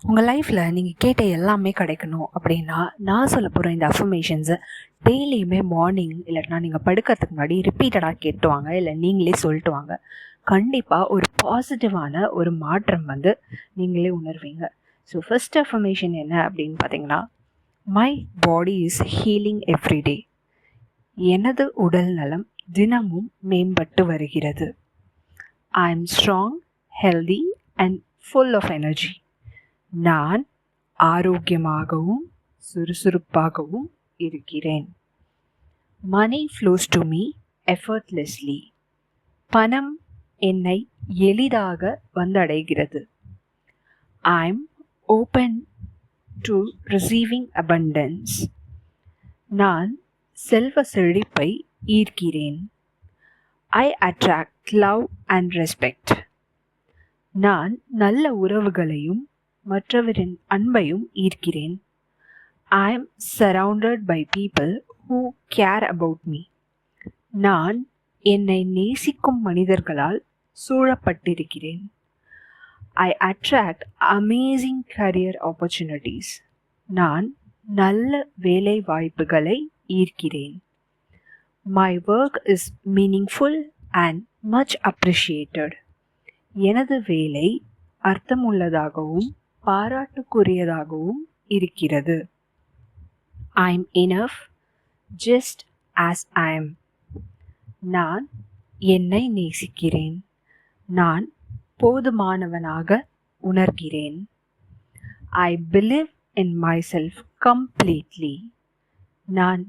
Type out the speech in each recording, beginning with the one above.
உங்கள் லைஃப்பில் நீங்கள் கேட்ட எல்லாமே கிடைக்கணும் அப்படின்னா நான் சொல்ல போகிற இந்த அஃபர்மேஷன்ஸை டெய்லியுமே மார்னிங் இல்லைனா நீங்கள் படுக்கிறதுக்கு முன்னாடி ரிப்பீட்டடாக கேட்டுவாங்க, இல்லை நீங்களே சொல்லிட்டு வாங்க. கண்டிப்பாக ஒரு பாசிட்டிவான ஒரு மாற்றம் வந்து நீங்களே உணர்வீங்க. ஸோ ஃபர்ஸ்ட் அஃபர்மேஷன் என்ன அப்படின்னு பார்த்தீங்கன்னா, my body is healing everyday. எனது உடல் நலம் தினமும் மேம்பட்டு வருகிறது. I am strong, healthy and full of energy. நான் ஆரோக்கியமாகவும் சுறுசுறுப்பாகவும் இருக்கிறேன். Money flows to me effortlessly. பணம் என்னை எளிதாக வந்தடைகிறது. I am open to receiving abundance. நான் செல்வ செழிப்பை ஈர்க்கிறேன். I attract love and respect. நான் நல்ல உறவுகளையும் மற்றவரின் அன்பையும் ஈர்க்கிறேன். I am surrounded by people who care about me. நான் என்னை நேசிக்கும் மனிதர்களால் சூழப்பட்டிருக்கிறேன். I attract amazing career opportunities. நான் நல்ல வேலை வாய்ப்புகளை ஈர்க்கிறேன். My work is meaningful and much appreciated. எனது வேலை அர்த்தமுள்ளதாகவும் பாராட்டுக்குரியதாகவும் இருக்கிறது. I am enough just as I am. நான் என்னை நேசிக்கிறேன். நான் போதுமானவனாக உணர்கிறேன். I believe in my self completely. நான்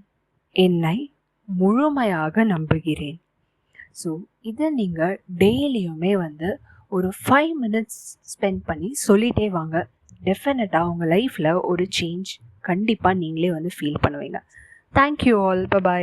என்னை முழுமையாக நம்புகிறேன். ஸோ இதை நீங்கள் டெய்லியுமே வந்து ஒரு 5 minutes ஸ்பெண்ட் பண்ணி சொல்லிகிட்டே வாங்க. டெஃபினட்டாக உங்கள் லைஃப்பில் ஒரு சேஞ்ச் கண்டிப்பாக நீங்களே வந்து ஃபீல் பண்ணுவீங்க. Thank you all. பை.